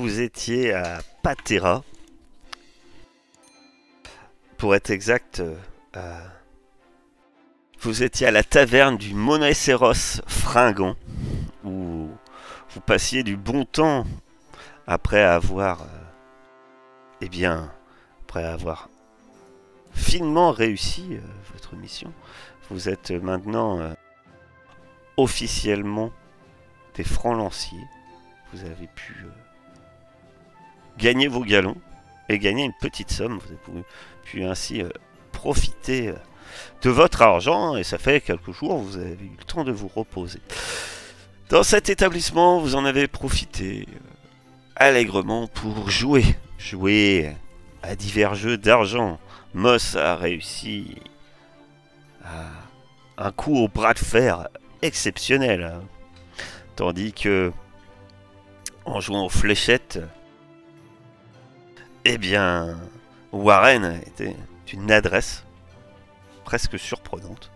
vous étiez à Patera. Pour être exact, vous étiez à la taverne du Monoceros Fringant, où vous passiez du bon temps après avoir, après avoir finement réussi votre mission. Vous êtes maintenant officiellement des francs lanciers. Vous avez pu gagner vos galons et gagner une petite somme. Vous avez pu ainsi profiter de votre argent, et ça fait quelques jours vous avez eu le temps de vous reposer. Dans cet établissement, vous en avez profité allègrement pour jouer à divers jeux d'argent. Moss a réussi à un coup au bras de fer exceptionnel, tandis que en jouant aux fléchettes, Warren était une adresse presque surprenante.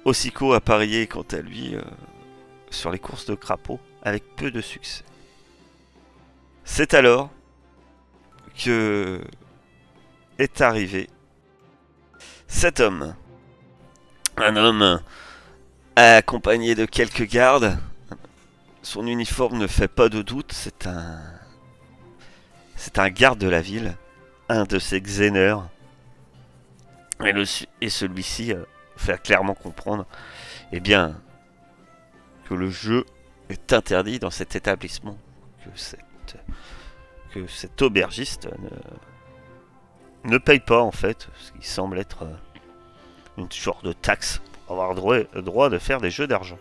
Ossiko a parié quant à lui sur les courses de crapauds avec peu de succès. C'est alors que est arrivé cet homme. Un homme accompagné de quelques gardes. Son uniforme ne fait pas de doute, c'est un garde de la ville, un de ses xéneurs. Et celui-ci fait clairement comprendre que le jeu est interdit dans cet établissement, que cet aubergiste ne paye pas en fait, ce qui semble être une sorte de taxe pour avoir le droit de faire des jeux d'argent.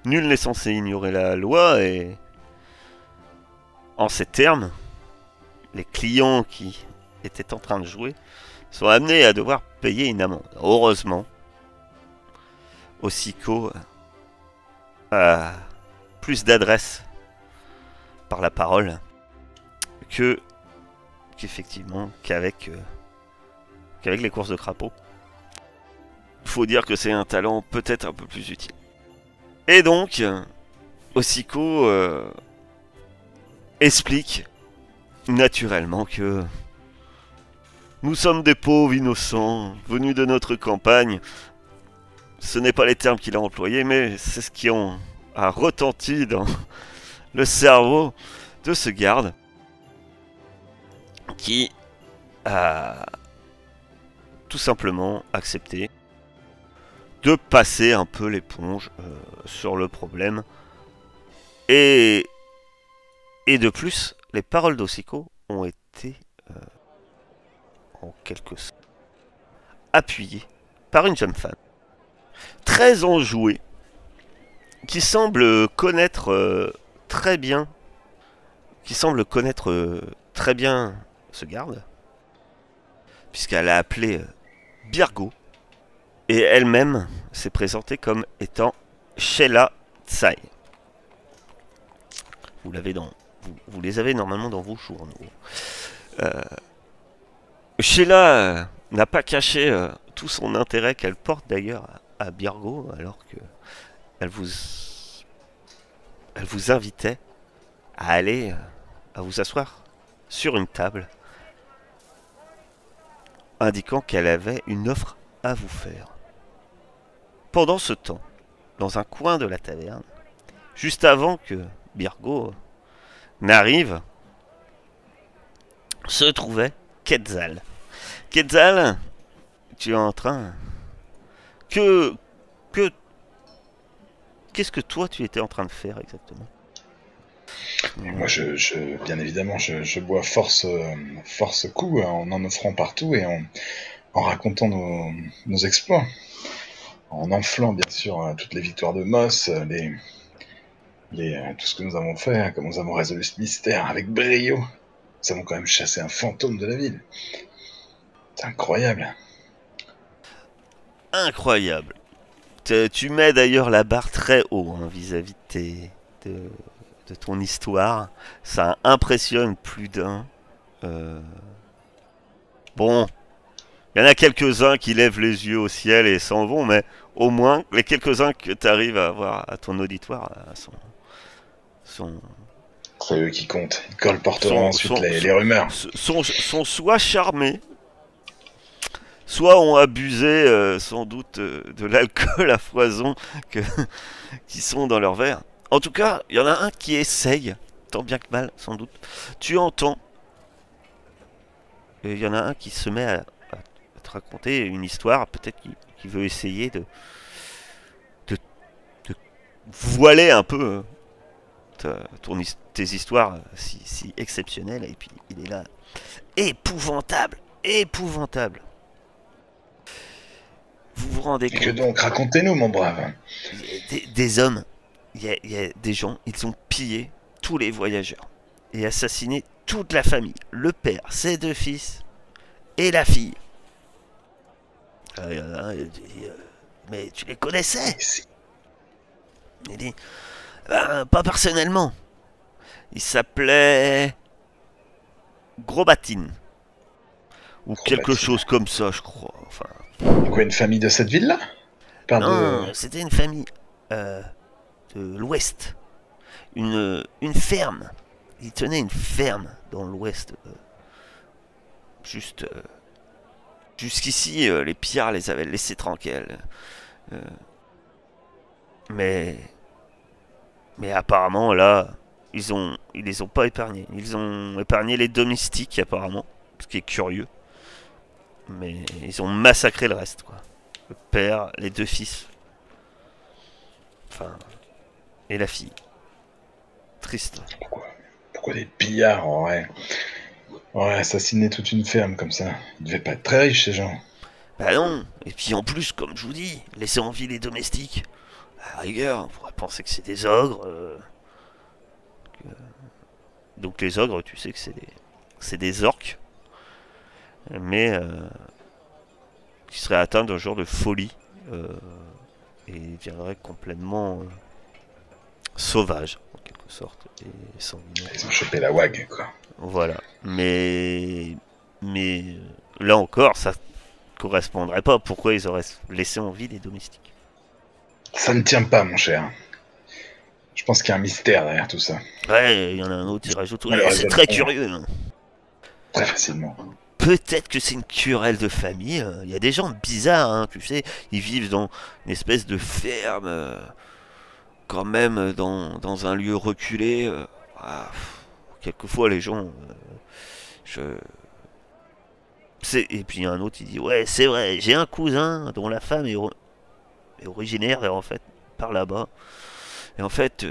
Nul n'est censé ignorer la loi, et en ces termes, les clients qui étaient en train de jouer sont amenés à devoir payer une amende. Heureusement, Ossiko a plus d'adresse par la parole qu'avec les courses de crapauds. Il faut dire que c'est un talent peut-être un peu plus utile. Et donc, Ossiko explique naturellement que nous sommes des pauvres innocents venus de notre campagne. Ce n'est pas les termes qu'il a employés, mais c'est ce qui a retenti dans le cerveau de ce garde qui a tout simplement accepté de passer un peu l'éponge sur le problème. Et de plus, les paroles d'Ossiko ont été en quelque sorte appuyées par une jeune femme très enjouée qui semble connaître très bien ce garde, puisqu'elle a appelé Birgo, et elle-même s'est présentée comme étant Sheila Tsai. Vous les avez normalement dans vos journaux. Sheila n'a pas caché tout son intérêt qu'elle porte d'ailleurs à Birgo, alors que elle vous invitait à aller à vous asseoir sur une table, indiquant qu'elle avait une offre à vous faire. Pendant ce temps, dans un coin de la taverne, juste avant que Birgo n'arrive, se trouvait Quetzal. Quetzal, tu es en train... Qu'est-ce que toi tu étais en train de faire exactement? Moi, bien évidemment, je bois force coup en offrant partout et en racontant nos exploits. En enflant, bien sûr, toutes les victoires de Moss, tout ce que nous avons fait, comme nous avons résolu ce mystère avec brio. Nous avons quand même chassé un fantôme de la ville. C'est incroyable. Incroyable. Tu mets d'ailleurs la barre très haut vis-à-vis de ton histoire. Ça impressionne plus d'un. Bon, il y en a quelques-uns qui lèvent les yeux au ciel et s'en vont, mais au moins, les quelques-uns que tu arrives à avoir à ton auditoire C'est eux qui comptent. Ils colporteront ensuite les rumeurs. Sont soit charmés, soit ont abusé sans doute de l'alcool à foison qui sont dans leur verre. En tout cas, il y en a un qui essaye, tant bien que mal, sans doute. Tu entends. Et il y en a un qui se met à te raconter une histoire, peut-être qui veut essayer de voiler un peu tes histoires si exceptionnelles. Et puis il est là. Épouvantable, épouvantable. Vous vous rendez compte? Et que donc, racontez-nous, mon brave. Des hommes, il y a des gens, ils ont pillé tous les voyageurs et assassiné toute la famille, le père, ses 2 fils et la fille. Mais tu les connaissais? Il dit, pas personnellement. Il s'appelait Grobatine. Ou quelque chose comme ça, je crois. Enfin. Quoi, une famille de cette ville-là? Non, c'était une famille de l'Ouest. Une ferme. Il tenait une ferme dans l'Ouest. Jusqu'ici, les pillards les avaient laissés tranquilles. Mais apparemment, là, ils les ont pas épargnés. Ils ont épargné les domestiques, apparemment. Ce qui est curieux. Mais ils ont massacré le reste, quoi. Le père, les 2 fils. Enfin. Et la fille. Triste. Pourquoi des pillards auraient assassiné toute une ferme comme ça? Ils devaient pas être très riches, ces gens. Bah non. Et puis en plus, comme je vous dis, laisser en vie les domestiques. À la rigueur, on pourrait penser que c'est des ogres. Donc les ogres, tu sais que c'est des orques. Mais qui seraient atteints d'un genre de folie. Et viendraient complètement sauvages, en quelque sorte. Et sanguinaires. Ils ont chopé la wag, quoi. Voilà. Mais là encore, ça correspondrait pas. Pourquoi ils auraient laissé en vie les domestiques? Ça ne tient pas, mon cher. Je pense qu'il y a un mystère derrière tout ça. Ouais, il y en a un autre qui rajoute. Ouais, c'est très curieux. Hein. Très facilement. Peut-être que c'est une querelle de famille. Il y a des gens bizarres, hein, tu sais. Ils vivent dans une espèce de ferme, quand même dans un lieu reculé. Quelquefois, les gens. Et puis il y a un autre, il dit ouais, c'est vrai, j'ai un cousin dont la femme est originaire, en fait, par là-bas. Et en fait,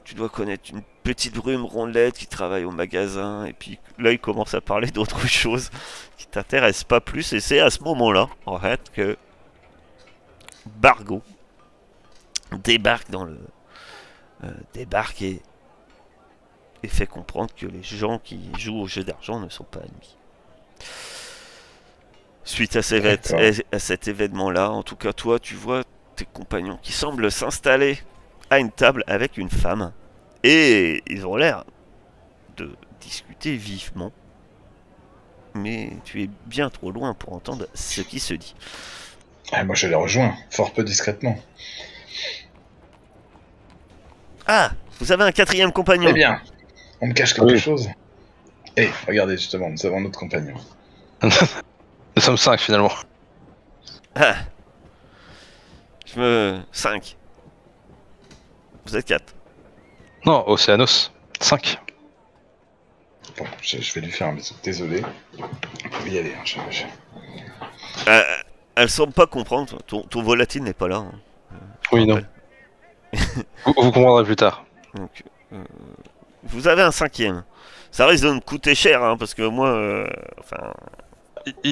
tu dois connaître une petite brume rondelette qui travaille au magasin. Et puis là, il commence à parler d'autre chose qui t'intéresse pas plus. Et c'est à ce moment-là, en fait, que Bargo débarque débarque et fait comprendre que les gens qui jouent au jeu d'argent ne sont pas ennemis. Suite à cet événement-là, en tout cas, toi, tu vois tes compagnons qui semblent s'installer à une table avec une femme. Et ils ont l'air de discuter vivement. Mais tu es bien trop loin pour entendre ce qui se dit. Moi, je les rejoins, fort peu discrètement. Ah, vous avez un 4e compagnon. Eh bien, on me cache quelque chose. Regardez, justement, nous avons notre compagnon. Nous sommes 5 finalement. Ah. 5. Vous êtes 4. Non, Océanos. 5. Bon, je vais lui faire un bisou. Désolé. On peut y aller. Elle semble pas comprendre. Ton volatile n'est pas là. Hein. Oui, non. vous comprendrez plus tard. Donc, vous avez un 5e. Ça risque de me coûter cher, hein, parce que moi... enfin...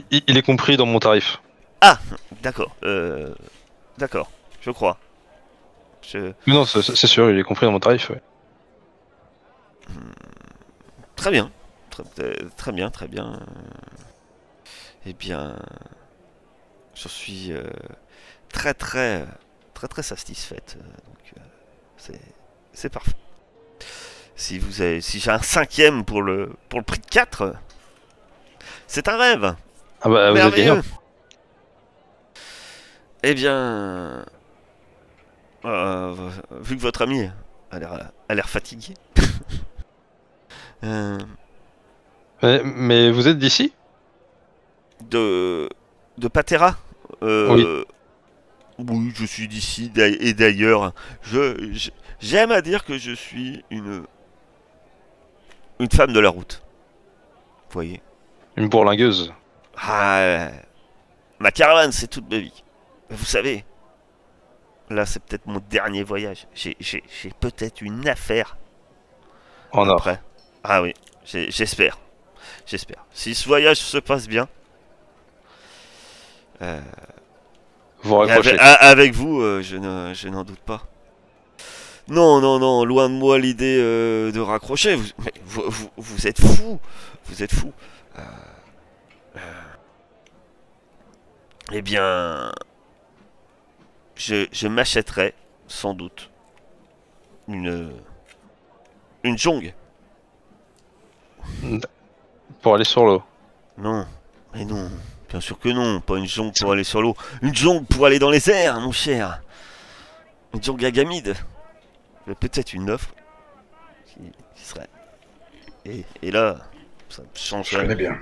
Il est compris dans mon tarif. Ah, d'accord. D'accord, je crois. Mais non, c'est sûr, il est compris dans mon tarif, ouais. Très bien. Très bien, très bien. Eh bien... Je suis très satisfaite. Donc, c'est parfait. Si j'ai un 5e pour le prix de 4... C'est un rêve. Ah bah, vous êtes gagnant. Eh bien... vu que votre ami a l'air fatiguée. Mais vous êtes d'ici? De Patera. Oui. Oui, je suis d'ici et d'ailleurs. J'aime à dire que je suis une femme de la route. Vous voyez. Une bourlingueuse. Ah, ma caravane, c'est toute ma vie. Vous savez, là, c'est peut-être mon dernier voyage. J'ai peut-être une affaire En or. après. Ah oui, j'espère. J'espère. Si ce voyage se passe bien, Vous raccrochez. avec vous, je n'en doute pas. Non, non, non, loin de moi l'idée de raccrocher. Vous êtes fou. Vous êtes fou. Eh bien, je m'achèterai sans doute une jongue. Pour aller sur l'eau. Non, mais non, bien sûr que non, pas une jongue pour aller sur l'eau. Une jongue pour aller dans les airs, mon cher. Une jongue agamide. Peut-être une offre qui serait. Et là, ça change. Je connais bien.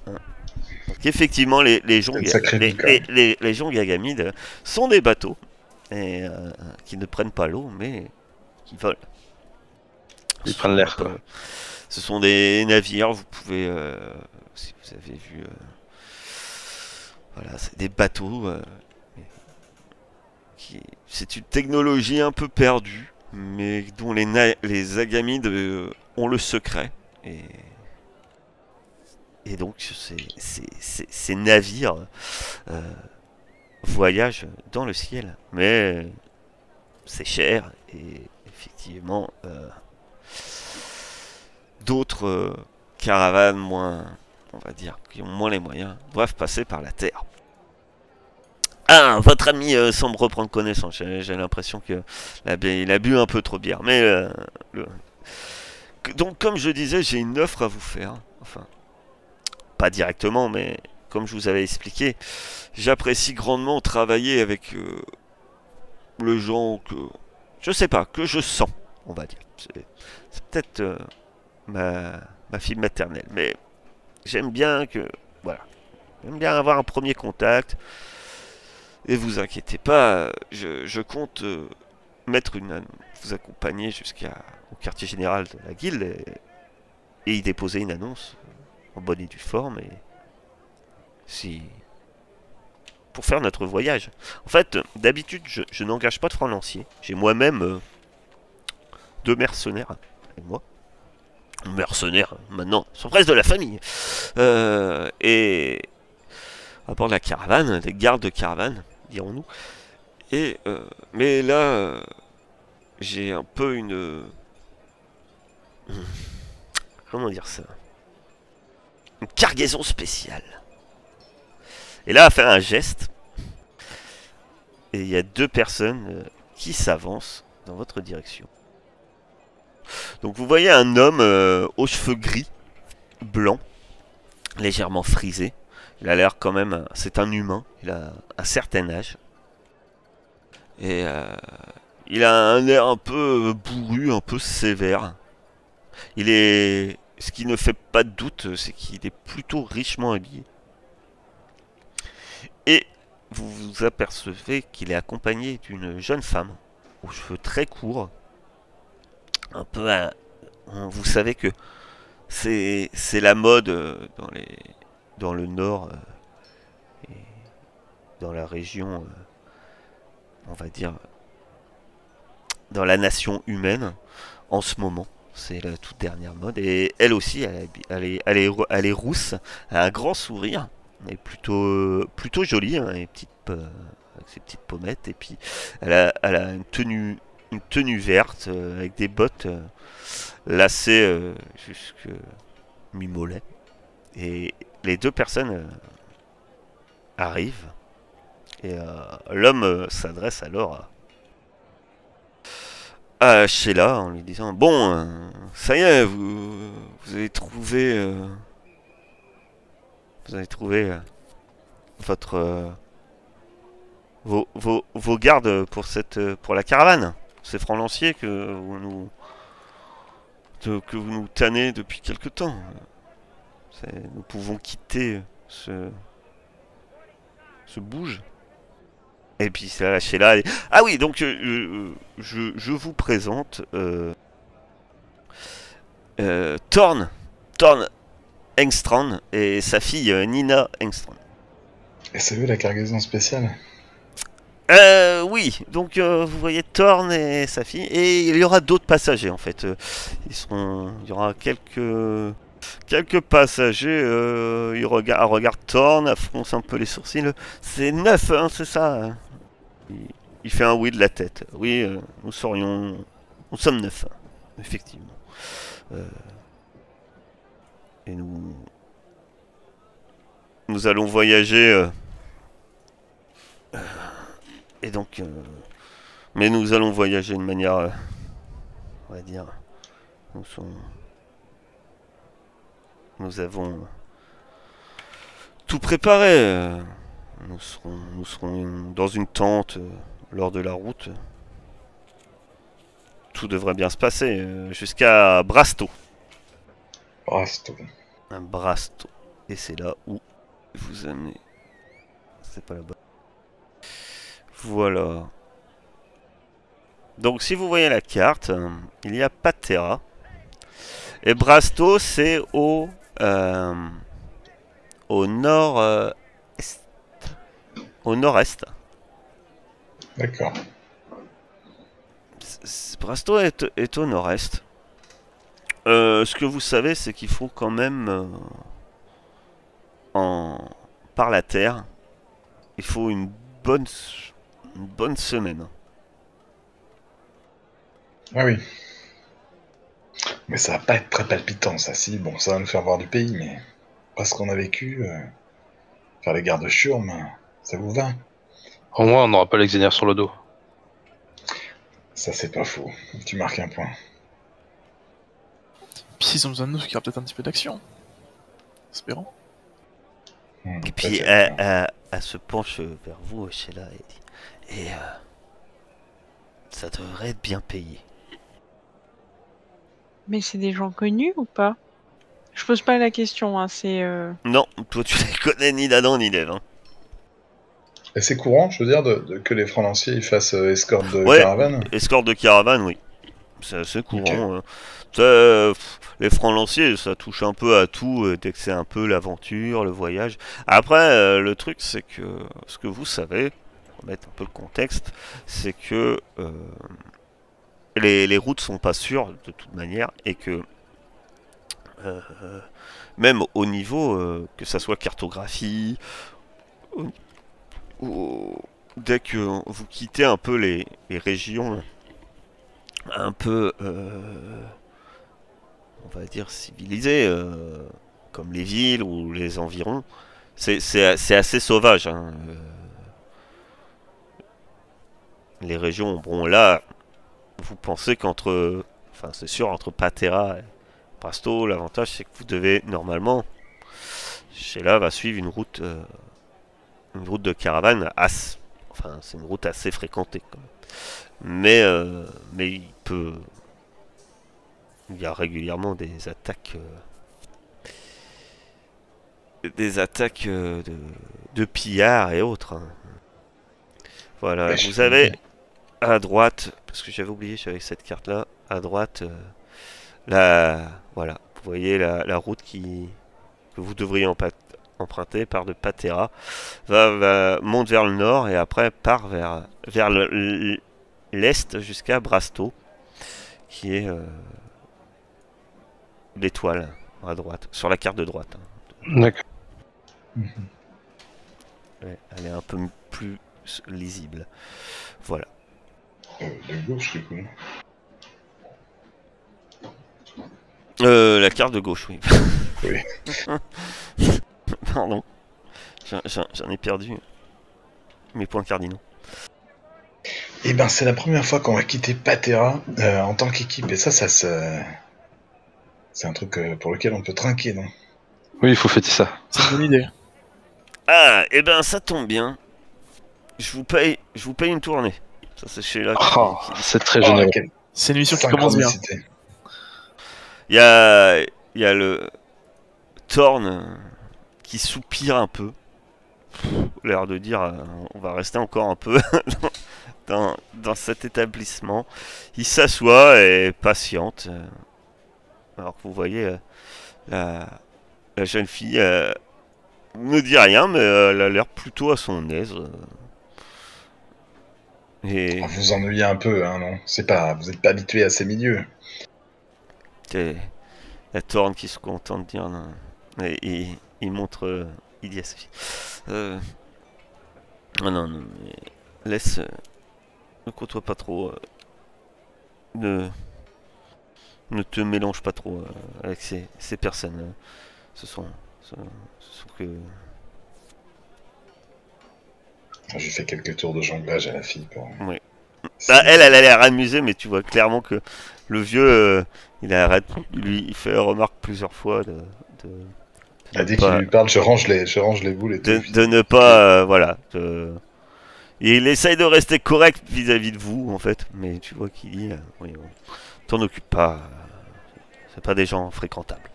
Donc effectivement, les jongues, les jongues agamides sont des bateaux et, qui ne prennent pas l'eau, mais qui volent. Ils prennent l'air, quoi. Ce sont des navires, vous pouvez, si vous avez vu, voilà, c'est des bateaux. C'est une technologie un peu perdue, mais dont les agamides ont le secret. Et donc ces navires voyagent dans le ciel. Mais c'est cher et effectivement d'autres caravanes moins, on va dire, qui ont moins les moyens, doivent passer par la terre. Ah, votre ami semble reprendre connaissance. J'ai l'impression que il a bu un peu trop de bière. Mais donc, comme je disais, j'ai une offre à vous faire. Enfin, pas directement, mais comme je vous avais expliqué, j'apprécie grandement travailler avec le gens que je sais pas, que je sens, on va dire. C'est peut-être ma fille maternelle, mais j'aime bien que voilà, j'aime bien avoir un premier contact. Et vous inquiétez pas, je compte mettre vous accompagner jusqu'au quartier général de la guilde et y déposer une annonce en bonne et due forme et si pour faire notre voyage. En fait, d'habitude, je n'engage pas de francs lanciers. J'ai moi-même 2 mercenaires avec moi. Mercenaires, maintenant, sont presque de la famille. Et à bord de la caravane, des gardes de caravane, dirons-nous. Et mais là, j'ai un peu une comment dire ça, une cargaison spéciale. Et là, à faire un geste, et il y a 2 personnes qui s'avancent dans votre direction. Donc vous voyez un homme aux cheveux gris, blanc, légèrement frisé. Il a l'air quand même, c'est un humain, il a un certain âge. Et il a un air un peu bourru, un peu sévère. Ce qui ne fait pas de doute, c'est qu'il est plutôt richement habillé. Et vous vous apercevez qu'il est accompagné d'une jeune femme, aux cheveux très courts. Un peu vous savez que c'est la mode dans le nord et dans la région, on va dire, dans la nation humaine en ce moment. C'est la toute dernière mode. Et elle aussi, elle est rousse, elle a un grand sourire. Elle est plutôt jolie, hein, avec ses petites pommettes. Et puis, elle a une tenue verte avec des bottes lacées jusque mi-mollet. Et les 2 personnes arrivent. Et l'homme s'adresse alors à Sheila en lui disant: bon, ça y est, vous avez trouvé votre vos gardes pour la caravane. ces francs lanciers que vous nous tannez depuis quelque temps. Nous pouvons quitter ce bouge. Et puis ça lâché là. Ah oui, donc je vous présente Thorn Engstrand et sa fille Nina Engstrand. Et c'est eux la cargaison spéciale? Oui, donc vous voyez Thorn et sa fille, et il y aura d'autres passagers en fait. Il y aura quelques passagers. Il regarde Thorn, fronce un peu les sourcils. C'est 9, hein, c'est ça. Il fait un oui de la tête. Oui, nous sommes 9, effectivement. Et nous allons voyager. Et donc, mais nous allons voyager de manière, on va dire, nous avons tout préparé. Nous serons dans une tente lors de la route. Tout devrait bien se passer jusqu'à Brasto. Brasto. Brasto. Et c'est là où vous amenez. C'est pas la bonne. Voilà. Donc si vous voyez la carte, il y a Patera. Et Brasto, c'est au nord est. Au nord-est. D'accord. Brasto est au nord-est. Ce que vous savez, c'est qu'il faut quand même par la terre, il faut une bonne semaine. Ah oui. Mais ça va pas être très palpitant, ça. Si, bon, ça va nous faire voir du pays, mais pas ce qu'on a vécu. Faire les gardes Churm, ça vous va? Au moins, on n'aura pas l'exénaire sur le dos. Ça, c'est pas faux. Tu marques un point. Puis s'ils ont besoin de nous, il y aura peut-être un petit peu d'action. Espérons. Et puis elle se penche vers vous, Sheila, et dit et ça devrait être bien payé. Mais c'est des gens connus ou pas? Je pose pas la question, hein, c'est... Non, toi tu les connais ni d'Adam ni d'Ève. Hein. Et c'est courant, je veux dire, que les francs lanciers ils fassent escorte de caravane? Escorte de caravane, oui. C'est assez courant. Okay. Les francs lanciers, ça touche un peu à tout, dès que c'est un peu l'aventure, le voyage. Après, le truc, c'est que ce que vous savez, pour mettre un peu le contexte, c'est que les routes sont pas sûres de toute manière et que même au niveau que ça soit cartographie ou dès que vous quittez un peu les régions un peu on va dire civilisées comme les villes ou les environs, c'est assez sauvage hein. Les régions, bon là vous pensez qu'entre enfin c'est sûr entre Patera et Brasto, l'avantage c'est que vous devez normalement, Sheila va suivre une route de caravane enfin c'est une route assez fréquentée quand même. Mais il y a régulièrement des attaques de pillards et autres. Hein. Voilà, vous avez à droite, parce que j'avais oublié, j'avais cette carte là, à droite voilà, vous voyez la route que vous devriez emprunter par de Patera, monte vers le nord et après part vers l'est jusqu'à Brasto, qui est l'étoile à droite, sur la carte de droite. Hein. D'accord. Ouais, elle est un peu plus lisible. Voilà. De gauche, du coup. La carte de gauche, oui. Oui. Pardon. J'en ai perdu mes points cardinaux. Eh ben, c'est la première fois qu'on va quitter Patera en tant qu'équipe. Et ça c'est un truc pour lequel on peut trinquer, non? Oui, il faut fêter ça. C'est une bonne idée. Ah, et ben ça tombe bien. Je vous paye une tournée. Ça, c'est Sheila Oh, qui- c'est très généreux. quelle C'est une émission qui commence bien. synchronicité. Il y a le Thorn qui soupire un peu. L'air de dire on va rester encore un peu dans cet établissement. Il s'assoit et patiente. Alors que vous voyez la jeune fille ne dit rien, mais elle a l'air plutôt à son aise. Et Vous vous ennuyez un peu, hein, non? Vous n'êtes pas habitué à ces milieux. c'est la Thorn qui se contente de dire non. Et il montre il dit à sa fille non, mais laisse, ne côtoie pas trop, ne te mélange pas trop avec ces personnes. Ce sont que J'ai fait quelques tours de jonglage à la fille pour... oui. Ah, elle a l'air amusée, mais tu vois clairement que le vieux, il arrête, il fait remarque plusieurs fois Dès qu'il lui parle, je range les boules et tout. de ne pas, voilà. Et il essaye de rester correct vis-à-vis de vous, en fait, mais tu vois qu'il dit, oui, t'en occupe pas, c'est pas des gens fréquentables.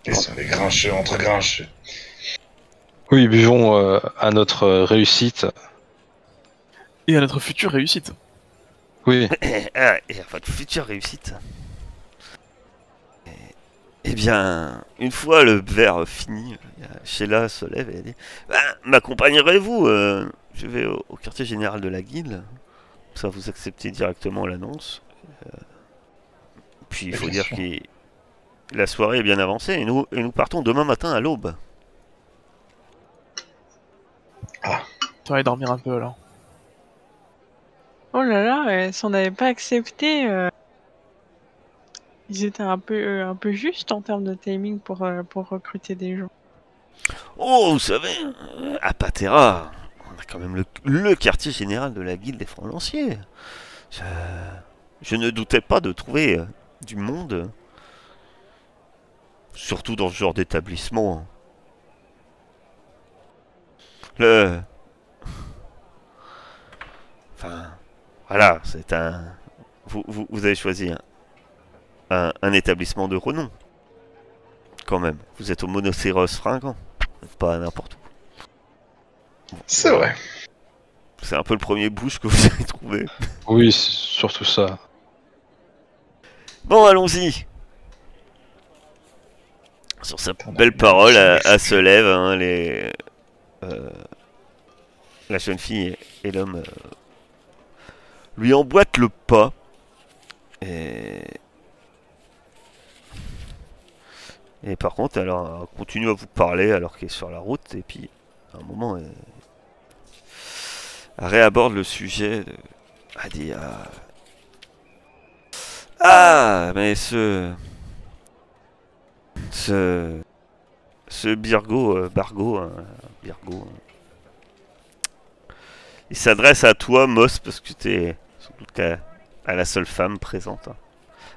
Ils sont les grincheux entre grincheux. Oui, buvons à notre réussite. Et à notre future réussite. Oui, Et à votre future réussite. Eh bien, une fois le verre fini, Sheila se lève et elle dit m'accompagnerez-vous je vais au quartier général de la guilde. Ça, vous acceptez directement l'annonce. Puis il faut Bien dire sûr. que la soirée est bien avancée et nous partons demain matin à l'aube. T'aurais dormir un peu alors. Oh là là, si on n'avait pas accepté, ils étaient un peu justes en termes de timing pour recruter des gens. Oh, vous savez, à Patera, on a quand même le quartier général de la guilde des francs lanciers. Je ne doutais pas de trouver du monde, surtout dans ce genre d'établissement. Le... Enfin, voilà, c'est un... Vous avez choisi un établissement de renom. Quand même, vous êtes au Monocéros fringant, pas n'importe où. C'est vrai. C'est un peu le premier bouche que vous avez trouvé. oui, c'est surtout ça. Bon, allons-y. Sur sa belle parole, elle se lève, hein, la jeune fille et l'homme lui emboîtent le pas. Et par contre, alors, elle continue à vous parler alors qu'elle est sur la route. Et puis, à un moment, elle réaborde le sujet. Elle dit mais ce Bargo, il s'adresse à toi, Moss, parce que tu es sans doute à la seule femme présente. Hein.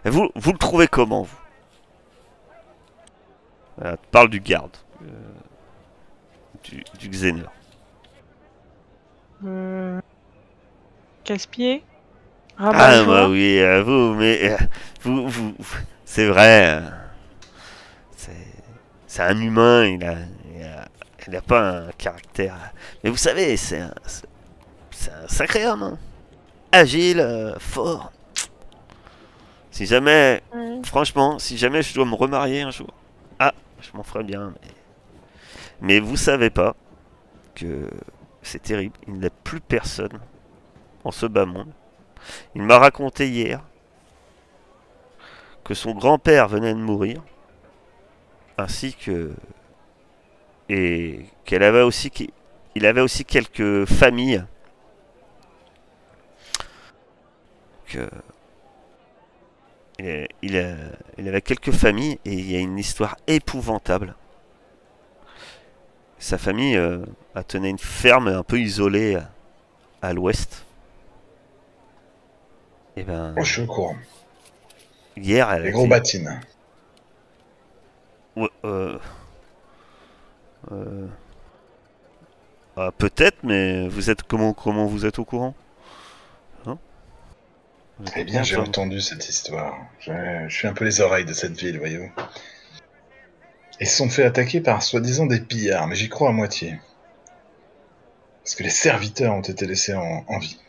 Et vous le trouvez comment, vous? Tu parles du garde, du Xener. Casse-pied, Ah, rabat-joie. bah oui, vous, mais c'est vrai. C'est un humain, il a pas un caractère. Mais vous savez, c'est un sacré homme. Hein. Agile, fort. Si jamais, Ouais. franchement, si jamais je dois me remarier un jour, je m'en ferais bien. Mais vous savez pas que c'est terrible. Il n'y a plus personne en ce bas monde. Il m'a raconté hier que son grand-père venait de mourir, ainsi que qu'il avait aussi quelques familles que il avait quelques familles et il y a une histoire épouvantable. Sa famille a tenu une ferme un peu isolée à l'ouest. Et ben, Je suis au courant. hier, elle a Les gros été... bâtines. Ouais, peut-être, mais vous êtes comment vous êtes au courant? Eh bien, j'ai entendu cette histoire. Je suis un peu les oreilles de cette ville, voyez-vous. Ils se sont fait attaquer par soi-disant des pillards, mais j'y crois à moitié. Parce que les serviteurs ont été laissés en vie.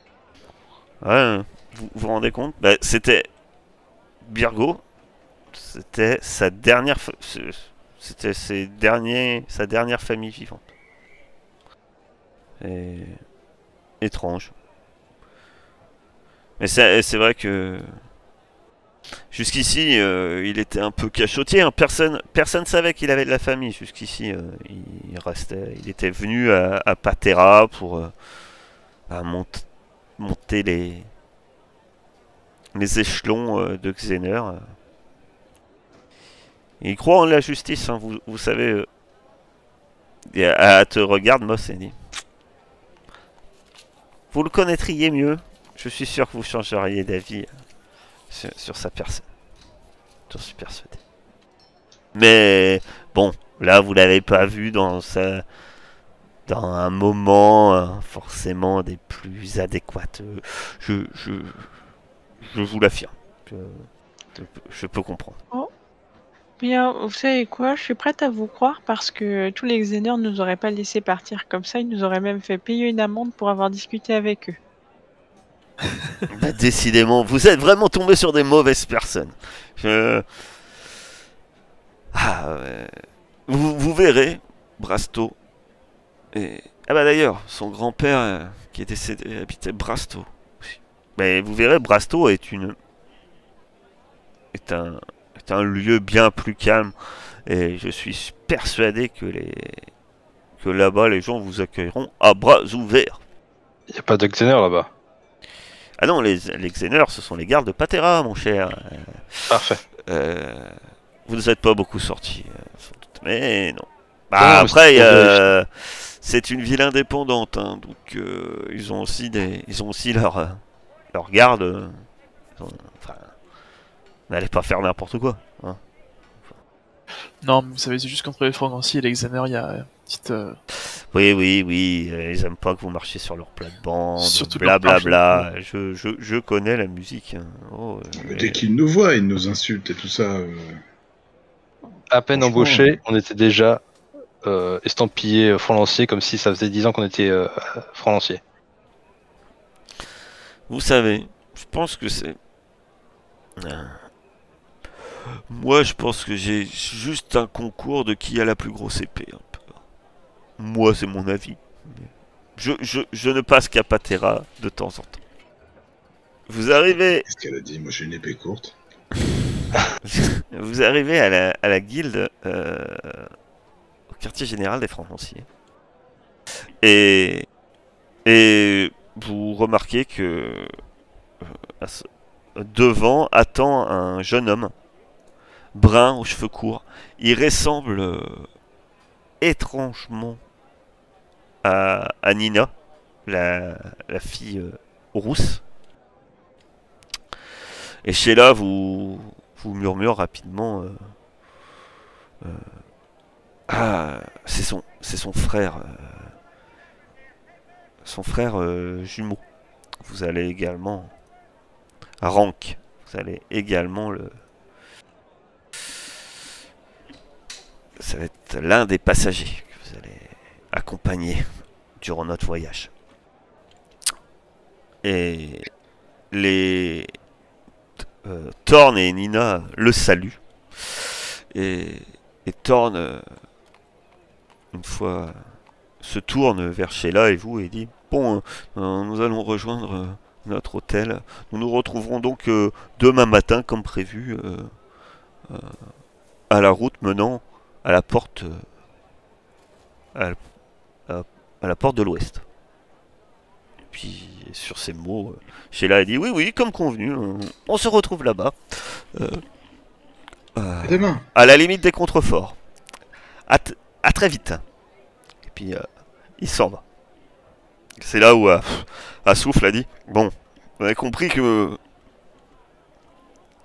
Ouais, vous vous rendez compte? Bah, c'était Birgo, c'était sa dernière, c'était sa dernière famille vivante. Et... étrange. Mais c'est vrai que jusqu'ici, il était un peu cachotier. Hein. Personne savait qu'il avait de la famille. Jusqu'ici, il était venu à Patera pour monter les échelons de Xener. Il croit en la justice, hein, vous savez. Te regarde, Moss, et dit: vous le connaîtriez mieux. Je suis sûr que vous changeriez d'avis sur sa personne. J'en suis persuadé. Mais bon, là, vous l'avez pas vu dans un moment forcément des plus adéquats. Je vous l'affirme. Je peux comprendre. Oh, bien, vous savez quoi? Je suis prête à vous croire parce que tous les Xéners ne nous auraient pas laissé partir comme ça. Ils nous auraient même fait payer une amende pour avoir discuté avec eux. Bah, décidément, vous êtes vraiment tombé sur des mauvaises personnes. Vous verrez, Brasto. Ah bah d'ailleurs, son grand-père qui est décédé habitait Brasto. Mais vous verrez, Brasto est un lieu bien plus calme. Et je suis persuadé que là-bas, les gens vous accueilleront à bras ouverts. Il n'y a pas de Xener là-bas. Ah non, les Xeners, ce sont les gardes de Patera, mon cher. Parfait. Vous ne êtes pas beaucoup sortis, sans doute. Mais non. Bah, après, c'est une ville indépendante, hein, donc ils ont aussi leurs gardes. Enfin, n'allez pas faire n'importe quoi. Hein. Non, mais vous savez, c'est juste qu'entre les Francs-Nancy et les Xener, il y a une petite... Oui, ils aiment pas que vous marchiez sur leur plate-bande, Surtout blablabla. Je connais la musique. Hein. Oh, mais dès qu'ils nous voient, ils nous insultent et tout ça. À peine embauché, on était déjà estampillé franc-lancier comme si ça faisait 10 ans qu'on était franc-lancier. Vous savez, je pense que c'est... Moi, je pense que j'ai juste un concours de qui a la plus grosse épée. Un peu. Moi, c'est mon avis. Je ne passe qu'à Patera de temps en temps. Vous arrivez... Qu'est-ce qu'elle a dit? Moi, j'ai une épée courte. Vous arrivez à la guilde, au quartier général des Francs-Lanciers. Et vous remarquez que devant attend un jeune homme, brun aux cheveux courts. Il ressemble étrangement à Nina, la fille rousse. Et Sheila vous murmure rapidement c'est son frère. Son frère jumeau. Vous allez également... Rank. Vous allez également le... Ça va être l'un des passagers que vous allez accompagner durant notre voyage. Et les... Thorn et Nina le saluent. Et Thorn, une fois, se tourne vers Sheila et vous et dit: bon, nous allons rejoindre notre hôtel. Nous nous retrouverons donc demain matin, comme prévu, à la route menant à la porte, à la porte de l'Ouest. Puis sur ces mots, Sheila a dit: oui, comme convenu, on se retrouve là-bas. Demain. À la limite des contreforts. À très vite. Et puis il s'en va. C'est là où Assoufle a dit: bon, vous avez compris que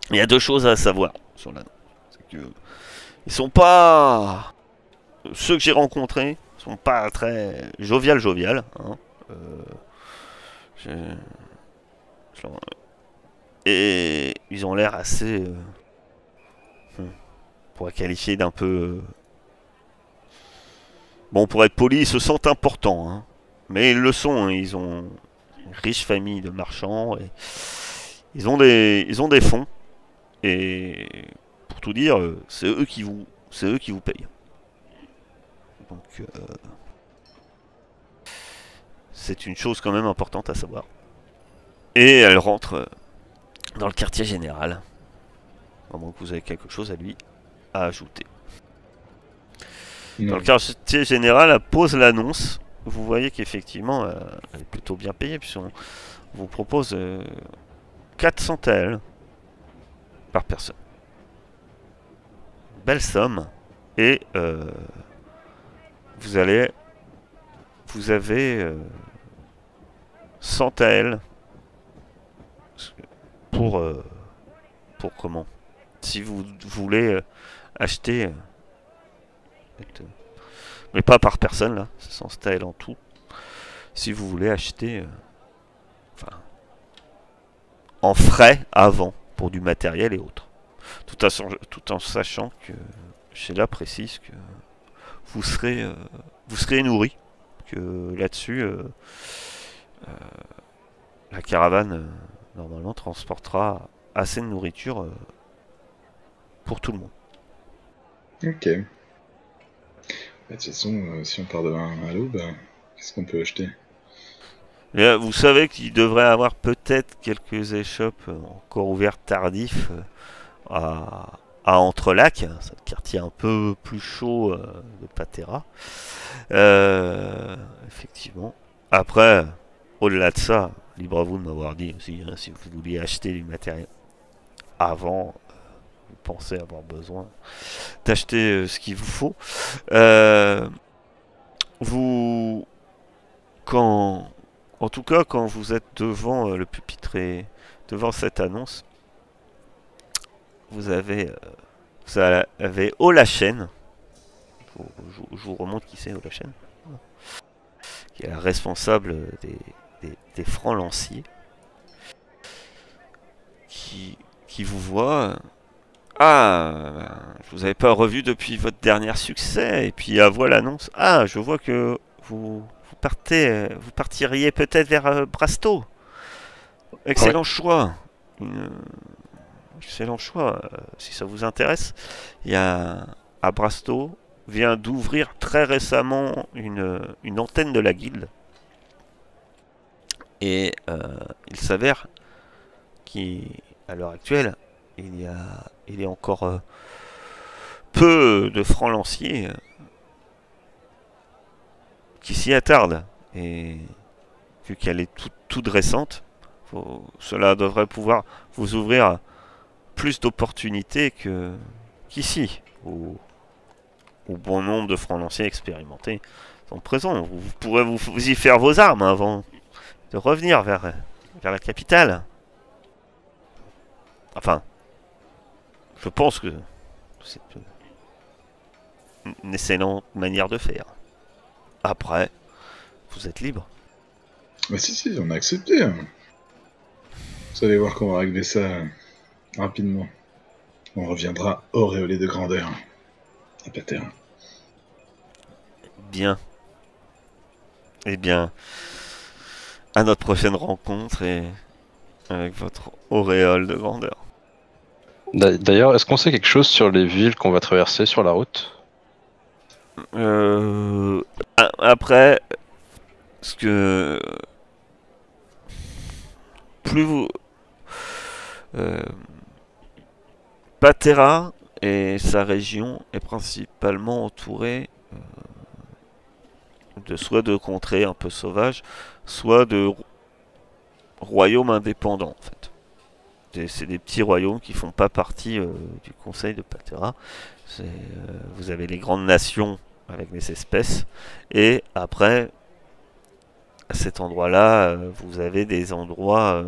il y a deux choses à savoir sur l'anneau. C'est que ils sont pas... Ceux que j'ai rencontrés sont pas très jovial. Hein. Et ils ont l'air assez... on pourrait qualifier d'un peu... bon, pour être poli, ils se sentent importants. Hein. Mais ils le sont. Hein. Ils ont une riche famille de marchands. Et ils ont des fonds. Et pour tout dire, c'est eux qui vous payent. Donc, c'est une chose quand même importante à savoir. Et elle rentre dans le quartier général. À moins que vous avez quelque chose à lui ajouter. Non. Dans le quartier général, elle pose l'annonce. Vous voyez qu'effectivement, elle est plutôt bien payée, puisqu'on vous propose 400 TL par personne. Belle somme. Et vous avez 100 TL pour comment? Si vous voulez acheter... mais pas par personne là, c'est 100 TL en tout. Si vous voulez acheter enfin, en frais avant pour du matériel et autres. Tout en sachant que Sheila précise que vous serez nourri, que là-dessus la caravane normalement transportera assez de nourriture pour tout le monde. Ok. Bah, de toute façon, si on part demain à l'aube, qu'est-ce qu'on peut acheter? Et, vous savez qu'il devrait avoir peut-être quelques échoppes encore ouvertes tardifs à Entrelacs, c'est un quartier un peu plus chaud de Patera. Effectivement. Après, au-delà de ça, libre à vous de m'avoir dit aussi, hein, si vous vouliez acheter du matériel avant, vous pensez avoir besoin d'acheter ce qu'il vous faut. En tout cas, quand vous êtes devant le pupitre et devant cette annonce, vous avez Olachen. Je vous remonte qui c'est Olachen, qui est la responsable des francs lanciers, qui vous voit. Ah, je vous avais pas revu depuis votre dernier succès, et puis voilà l'annonce. Ah, je vois que vous partiriez peut-être vers Brasto. Excellent choix. Excellent choix. Si ça vous intéresse, il y a à Brasto vient d'ouvrir très récemment une antenne de la guilde. Et il s'avère qu'à l'heure actuelle, il y a encore peu de francs lanciers qui s'y attardent. Et vu qu'elle est toute récente, cela devrait pouvoir vous ouvrir plus d'opportunités qu'ici, où bon nombre de francs lanciers expérimentés sont présents. Vous pourrez vous y faire vos armes avant de revenir vers la capitale. Enfin, je pense que c'est une excellente manière de faire. Après, vous êtes libre. Bah si, on a accepté. Vous allez voir qu'on va régler ça rapidement. On reviendra auréolé de grandeur à Patera. Bien. Eh bien, à notre prochaine rencontre et avec votre auréole de grandeur. D'ailleurs, est-ce qu'on sait quelque chose sur les villes qu'on va traverser sur la route? Après, ce que plus vous Patera et sa région est principalement entourée soit de contrées un peu sauvages, soit de royaumes indépendants en fait. C'est des petits royaumes qui font pas partie du conseil de Patera. Vous avez les grandes nations avec les espèces, et après, à cet endroit-là, vous avez des endroits,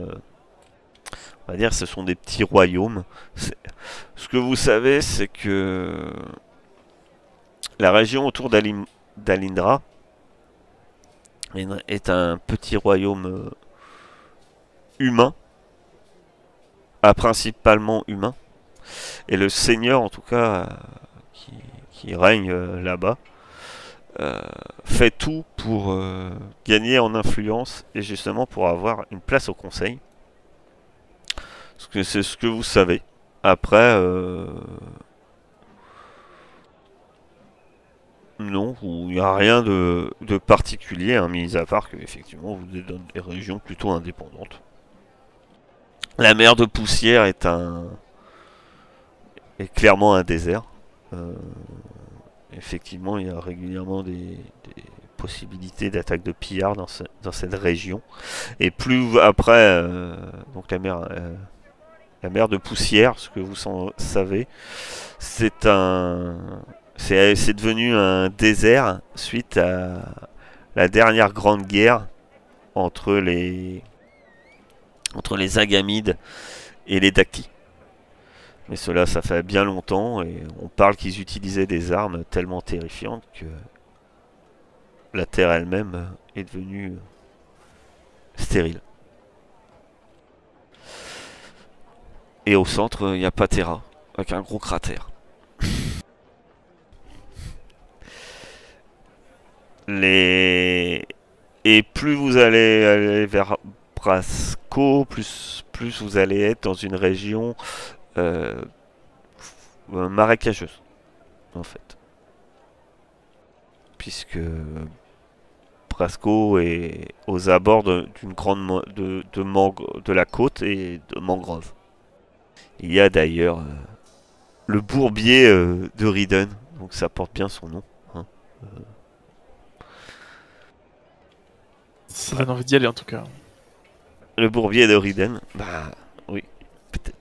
on va dire, ce sont des petits royaumes. Ce que vous savez, c'est que la région autour d'Alindra est un petit royaume humain principalement humain. Et le seigneur, en tout cas, qui règne là-bas, fait tout pour gagner en influence et justement pour avoir une place au conseil. Parce que c'est ce que vous savez. Après, non, il n'y a rien de particulier, hein, mis à part que effectivement vous êtes dans des régions plutôt indépendantes. La mer de Poussière est clairement un désert. Effectivement, il y a régulièrement des possibilités d'attaque de pillards dans cette région. Et plus après, donc la mer de Poussière, ce que vous savez, c'est devenu un désert suite à la dernière grande guerre entre les Agamides et les Dacti. Mais cela, ça fait bien longtemps et on parle qu'ils utilisaient des armes tellement terrifiantes que la terre elle-même est devenue stérile. Et au centre, il y a Patera, avec un gros cratère. Et plus vous allez aller vers Brasco, plus vous allez être dans une région marécageuse, en fait. Puisque Brasco est aux abords d'une grande de la côte et de mangroves. Il y a d'ailleurs le bourbier de Riden, donc ça porte bien son nom. Hein. Ça donne envie d'y aller en tout cas. Le bourbier de Riden, bah oui, peut-être.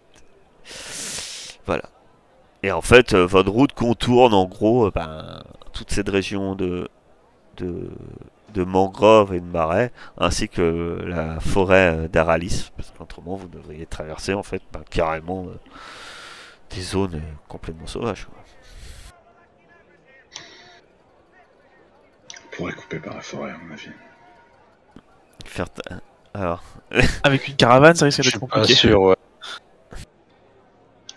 Voilà. Et en fait, votre route contourne en gros toute cette région de mangroves et de marais, ainsi que la forêt d'Aralis, parce qu'autrement vous devriez traverser en fait carrément des zones complètement sauvages. Quoi. On pourrait couper par la forêt, à mon avis. Alors... Avec une caravane, ça risque d'être compliqué. Bien sûr, ouais.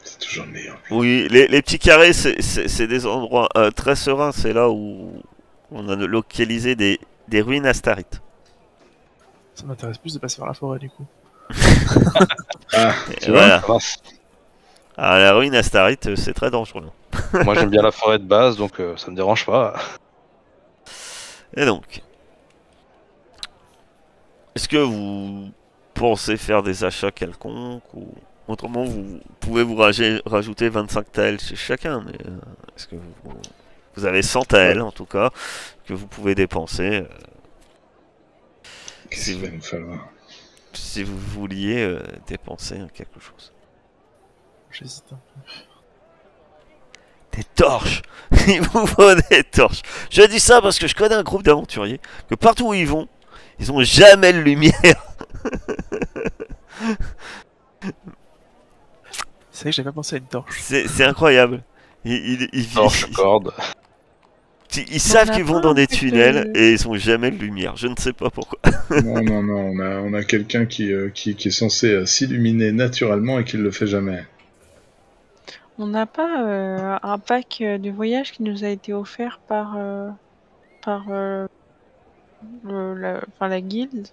C'est toujours le meilleur. Oui, les petits carrés, c'est des endroits très sereins. C'est là où on a localisé des ruines astarites. Ça m'intéresse plus de passer par la forêt du coup. Voilà. Alors, la ruine astarite, c'est très dangereux. Moi j'aime bien la forêt de base, donc ça me dérange pas. Et donc, est-ce que vous pensez faire des achats quelconques ou autrement vous pouvez vous rajouter 25 taels chez chacun, mais est-ce que vous avez 100 taels en tout cas que vous pouvez dépenser Qu'est-ce qu'il va nous falloir si vous vouliez dépenser quelque chose. J'hésite un peu. Des torches. Il vous faut des torches. Je dis ça parce que je connais un groupe d'aventuriers que partout où ils vont, ils ont jamais de lumière. C'est vrai que j'avais pas pensé à une torche. C'est incroyable. Torche, corde. Ils savent qu'ils vont dans des tunnels et ils ont jamais de lumière. Je ne sais pas pourquoi. Non, on a quelqu'un qui est censé s'illuminer naturellement et qui ne le fait jamais. On n'a pas un pack de voyage qui nous a été offert par la guilde.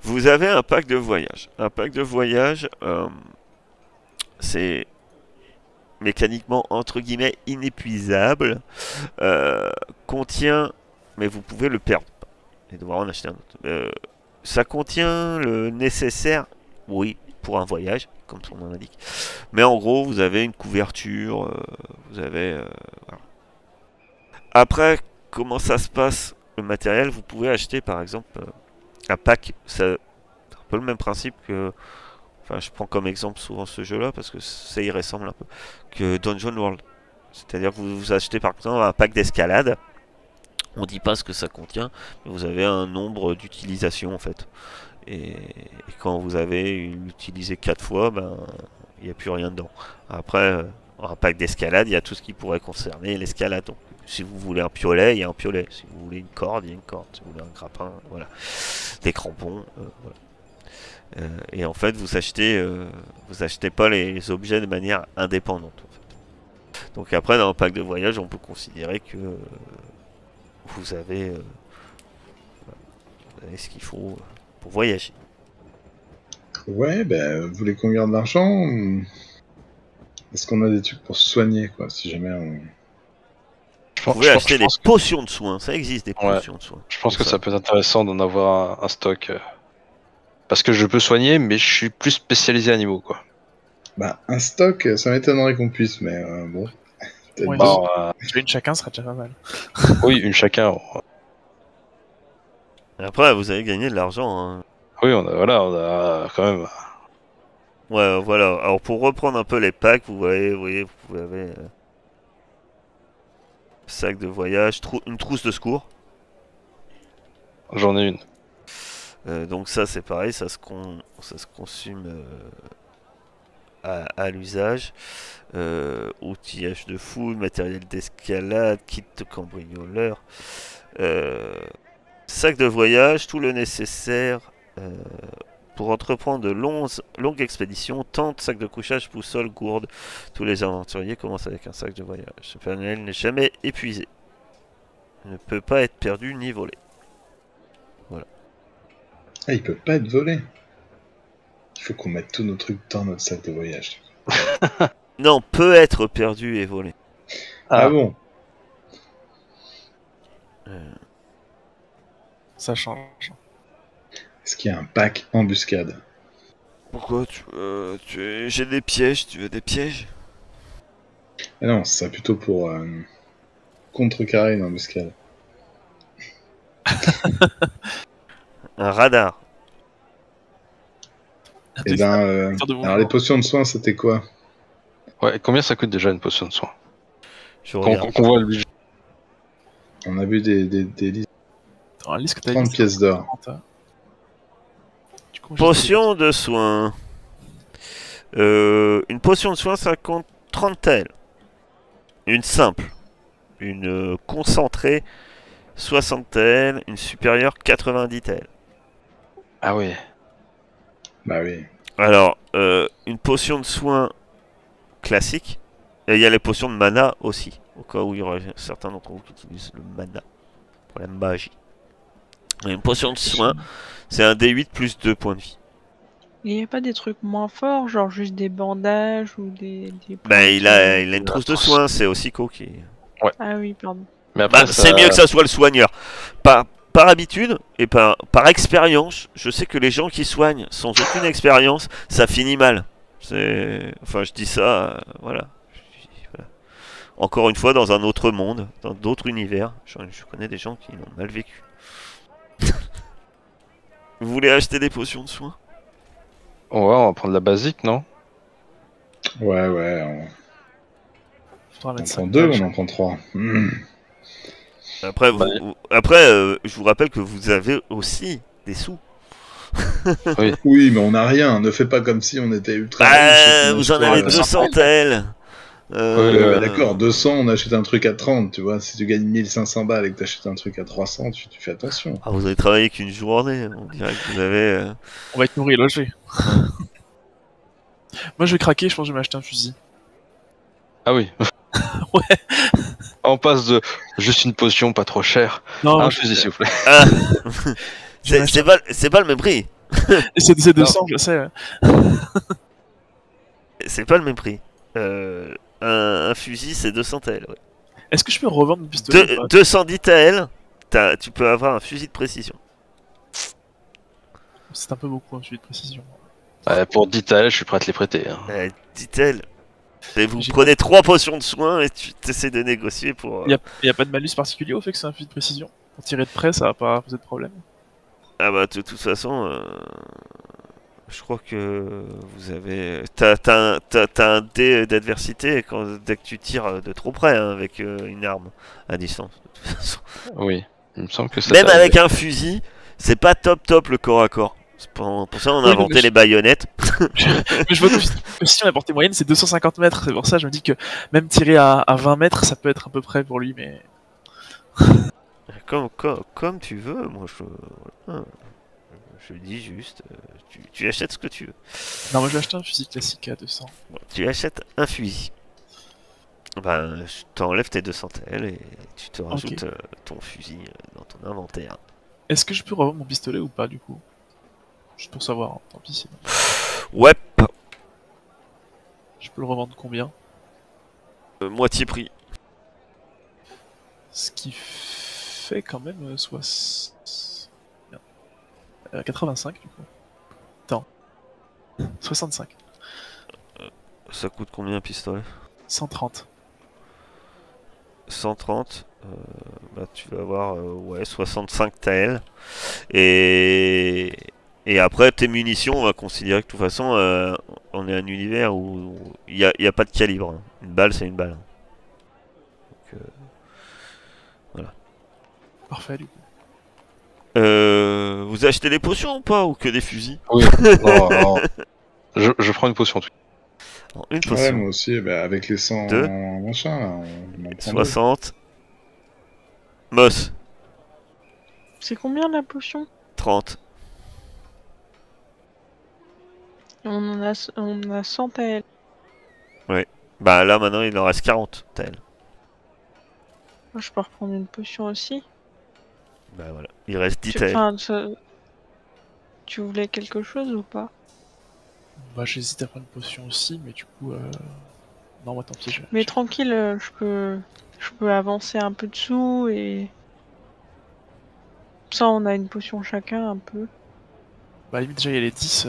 Vous avez un pack de voyage. Un pack de voyage, c'est mécaniquement entre guillemets inépuisable. Contient, mais vous pouvez le perdre et devoir en acheter un autre. Ça contient le nécessaire, oui, pour un voyage, comme son nom l'indique. Mais en gros, vous avez une couverture, vous avez... voilà. Après, comment ça se passe le matériel? Vous pouvez acheter par exemple un pack, c'est un peu le même principe que... Enfin, je prends comme exemple souvent ce jeu-là parce que ça y ressemble un peu, que Dungeon World. C'est-à-dire que vous achetez par exemple un pack d'escalade. On dit pas ce que ça contient, mais vous avez un nombre d'utilisations en fait. Et quand vous avez utilisé 4 fois, ben il n'y a plus rien dedans. Après, un pack d'escalade, il y a tout ce qui pourrait concerner l'escalade. Donc, si vous voulez un piolet, il y a un piolet. Si vous voulez une corde, il y a une corde. Si vous voulez un grappin, voilà. Des crampons, voilà. Et en fait, vous achetez pas les objets de manière indépendante. En fait. Donc après, dans le pack de voyage, on peut considérer que vous avez ce qu'il faut pour voyager. Ouais, ben, vous voulez qu'on garde l'argent ou... Est-ce qu'on a des trucs pour se soigner, quoi, si jamais on... Vous pouvez acheter des potions de soins, ça existe des potions de soins. Je pense que ça peut être intéressant d'en avoir un stock. Parce que je peux soigner, mais je suis plus spécialisé animaux, quoi. Bah, un stock, ça m'étonnerait qu'on puisse, mais bon. Ouais, Bon, une chacun serait déjà pas mal. oui, une chacun. Et après, vous avez gagné de l'argent. Hein. Oui, on a quand même. Ouais, voilà. Alors pour reprendre un peu les packs, vous voyez, vous avez sac de voyage, une trousse de secours. J'en ai une. Donc ça c'est pareil, ça se consume à l'usage. Outillage de fouille, matériel d'escalade, kit de cambrioleur, sac de voyage, tout le nécessaire pour entreprendre de longues expéditions, tente, sac de couchage, boussole, gourde. Tous les aventuriers commencent avec un sac de voyage. Ce panel n'est jamais épuisé. Il ne peut pas être perdu ni volé. Voilà. Ah, il peut pas être volé. Il faut qu'on mette tous nos trucs dans notre sac de voyage. Non, peut être perdu et volé. Ah bon? Ça change. Est-ce qu'il y a un pack embuscade? Pourquoi j'ai des pièges, tu veux des pièges? Ah non, c'est ça plutôt pour contrecarrer une embuscade. Un radar. Et ben, alors les potions de soins, c'était quoi? Ouais, combien ça coûte déjà une potion de soin? Qu'on voit le budget. On a vu des listes. 30 pièces d'or. Potion de soin. Une potion de soin, ça compte 30 TL. Une simple. Une concentrée, 60 TL. Une supérieure, 90 TL. Ah oui. Bah oui. Alors, une potion de soin classique. Et il y a les potions de mana aussi. Au cas où il y aurait certains d'entre vous qui utilisent le mana pour la magie. Et une potion de soin, c'est un D8 plus 2 points de vie. Il n'y a pas des trucs moins forts, genre juste des bandages ou des Bah, il a une trousse de soins, c'est aussi qui. Ouais. Ah oui, pardon. Mais après, c'est mieux que ça soit le soigneur. Par habitude et par expérience, je sais que les gens qui soignent sans aucune expérience, ça finit mal. Enfin, je dis ça, voilà. Encore une fois, dans un autre monde, dans d'autres univers, je connais des gens qui l'ont mal vécu. Vous voulez acheter des potions de soins? Ouais, on va prendre la basique, non? Ouais, on prend 2 ou on en prend 3? Après, je vous rappelle que vous avez aussi des sous. Oui. Oui, mais on n'a rien. Ne fais pas comme si on était ultra riche. Vous en avez 200 TL. D'accord, 200, on achète un truc à 30, tu vois. Si tu gagnes 1500 balles et que tu achètes un truc à 300, tu fais attention. Ah, vous avez travaillé qu'une journée. On dirait que vous avez... On va être nourri et logé. Moi, je vais craquer, je pense que je vais m'acheter un fusil. Ah oui. Ouais. On passe de juste une potion pas trop chère à un fusil, s'il vous plaît. Ah. C'est pas le même prix. C'est 200, je sais. C'est pas le même prix. Un fusil, c'est 200 TL. Ouais. Est-ce que je peux revendre mon pistolet? 210 TL, tu peux avoir un fusil de précision. C'est un peu beaucoup, un fusil de précision. Pour 10 TL, je suis prêt à te les prêter. 10 TL. Vous prenez 3 potions de soins et tu essaies de négocier pour... Il y a pas de malus particulier au fait que c'est un fusil de précision? Pour tirer de près, ça va pas poser de problème? Ah bah de toute façon... Je crois que vous avez... T'as un dé d'adversité dès que tu tires de trop près hein, avec une arme à distance. De toute façon. Oui, il me semble que ça... Même avec un fusil, c'est pas top le corps à corps. Pour ça on a inventé les baïonnettes. Mais je vois que si la portée moyenne c'est 250 mètres, c'est pour ça je me dis que même tirer à 20 mètres ça peut être à peu près pour lui, mais... Comme tu veux, moi je je dis juste, tu achètes ce que tu veux. Non, moi je vais acheter un fusil classique à 200. Bon, tu achètes un fusil. Ben, je t'enlève tes 200 TL et tu te rajoutes ton fusil dans ton inventaire. Est-ce que je peux revendre mon pistolet ou pas du coup? Juste pour savoir, hein, tant pis sinon. Ouais, Je peux le revendre combien? moitié prix. Ce qui fait quand même 85 du coup. Attends. 65. Ça coûte combien un pistolet? 130. 130. Bah, tu vas avoir ouais, 65 TL. Et après, tes munitions, on va considérer que de toute façon, on est un univers où il n'y a pas de calibre. Hein. Une balle, c'est une balle. Donc, voilà. Parfait du coup. Vous achetez des potions ou pas? Ou que des fusils? Oui, non. Je prends une potion. Alors, une Ouais, potion. moi aussi, bah, avec les 100 Deux. machin, là, on en prend 60. Moss. C'est combien la potion? 30. On a 100 TL. Bah là, maintenant, il en reste 40 TL. Moi, je peux reprendre une potion aussi. Bah voilà. Il reste 10 TL. Enfin, tu voulais quelque chose ou pas? Bah j'hésite à prendre une potion aussi, mais du coup... Non, moi tant pis, Mais tranquille, je peux avancer un peu dessous et... Ça, on a une potion chacun, un peu. Bah limite déjà il y a les 10...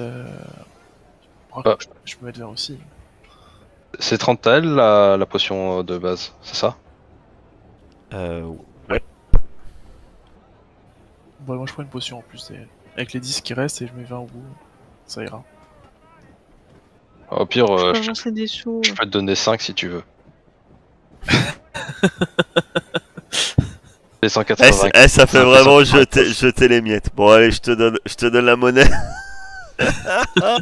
Je peux mettre vert aussi. C'est 30 TL la potion de base, c'est ça? Ouais. Bon, moi je prends une potion en plus, avec les 10 qui restent et je mets 20 au bout, ça ira. Au pire, Je peux je avancer des sous. peux te donner 5 si tu veux. Les 180. Ça fait vraiment jeter les miettes. Bon allez, je te donne la monnaie. Ah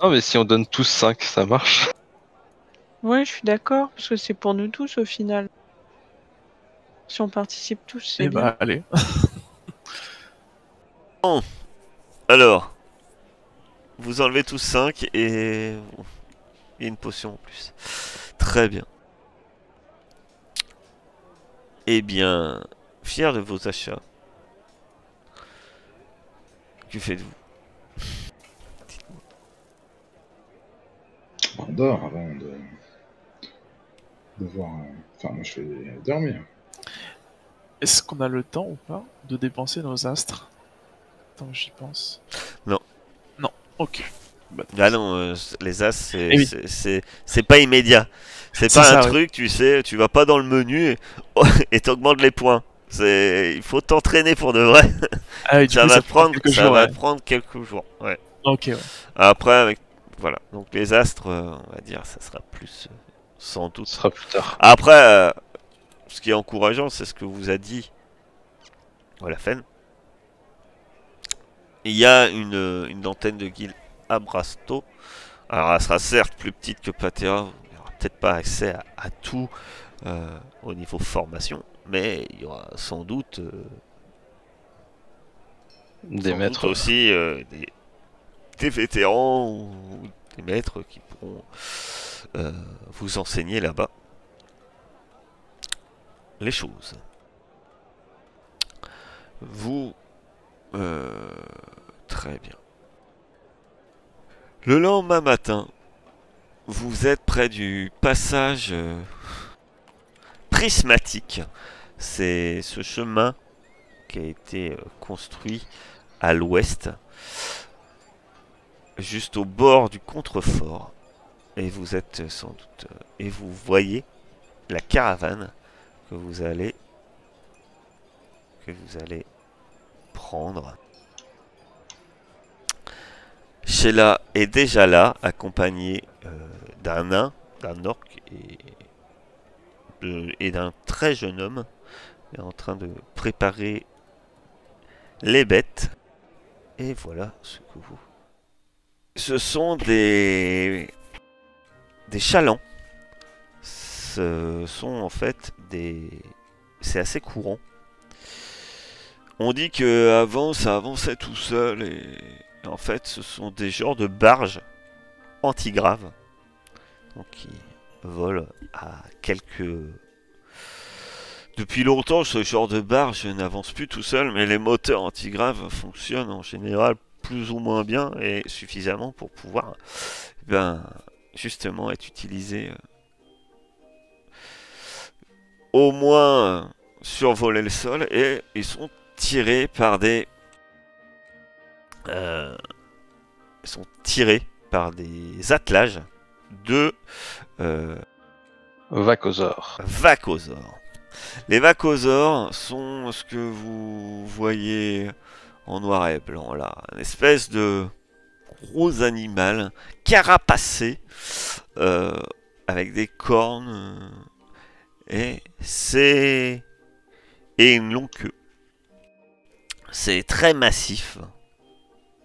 non, mais si on donne tous 5, ça marche. Ouais, je suis d'accord, parce que c'est pour nous tous au final. Si on participe tous, c'est Et bien. bah allez. Alors, vous enlevez tous 5 et il y a une potion en plus. Très bien. Eh bien, fier de vos achats. Que faites-vous? On dort avant de voir. Enfin, moi je vais dormir. Est-ce qu'on a le temps ou pas de dépenser nos astres? Attends, j'y pense. Non. Non, ok. Bah, Ah non, les as, Eh oui. c'est pas immédiat. C'est C'est pas ça, un ouais. truc, tu sais, tu vas pas dans le menu et t'augmentes les points. Il faut t'entraîner pour de vrai. Ah, et du Ça coup, va ça te prendre, quelques ça jours, va ouais. te prendre quelques jours. Ouais. Ok, ouais. Après, voilà. Donc les astres, on va dire, ça sera plus sans doute. Ce sera plus tard. Après, ce qui est encourageant, c'est ce que vous a dit Olafen. Il y a une antenne de guilde à Brasto. Alors, elle sera certes plus petite que Patera. Il n'y aura peut-être pas accès à tout au niveau formation, mais il y aura sans doute, Des sans maîtres. doute aussi des vétérans ou des maîtres qui pourront vous enseigner là-bas les choses. Vous... très bien. Le lendemain matin, vous êtes près du passage prismatique. C'est ce chemin qui a été construit à l'ouest, juste au bord du contrefort. Et vous êtes sans doute... et vous voyez la caravane que vous allez prendre. Sheila est déjà là, accompagnée d'un nain, d'un orc et d'un très jeune homme. Il est en train de préparer les bêtes. Et voilà ce que vous... Ce sont des chalands. Ce sont en fait des... C'est assez courant On dit que avant ça avançait tout seul et en fait ce sont des genres de barges antigraves donc qui volent à quelques... Depuis longtemps ce genre de barge n'avance plus tout seul mais les moteurs antigraves fonctionnent en général plus ou moins bien et suffisamment pour pouvoir justement être utilisés au moins survoler le sol et ils sont tirés par des attelages de Vacosaures. vacosaures. Les vacosaures sont ce que vous voyez en noir et blanc là, une espèce de gros animal carapacé avec des cornes et une longue queue. C'est très massif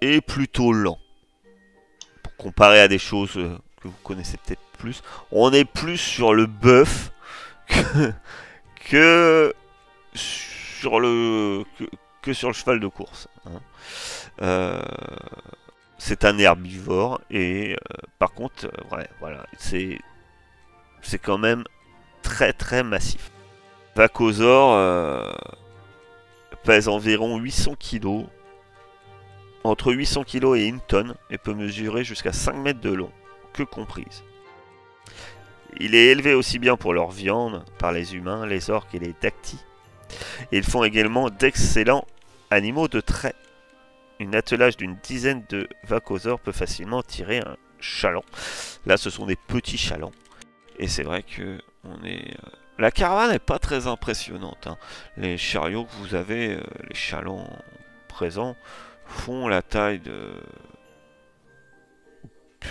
et plutôt lent. Pour comparer à des choses que vous connaissez peut-être plus, on est plus sur le bœuf que sur le cheval de course. C'est un herbivore et par contre, voilà, c'est quand même très très massif. Vacosaure pèse environ 800 kg, entre 800 kg et 1 tonne, et peut mesurer jusqu'à 5 mètres de long, queue comprise. Il est élevé aussi bien pour leur viande par les humains, les orques et les dactys. Et ils font également d'excellents animaux de trait. Un attelage d'une dizaine de vacosaures peut facilement tirer un chaland. Là, ce sont des petits chalands. Et c'est vrai que la caravane n'est pas très impressionnante. Les chariots que vous avez, les chalands présents, font la taille de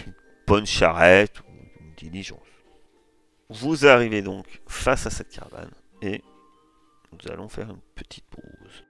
une bonne charrette ou une diligence. Vous arrivez donc face à cette caravane et nous allons faire une petite pause.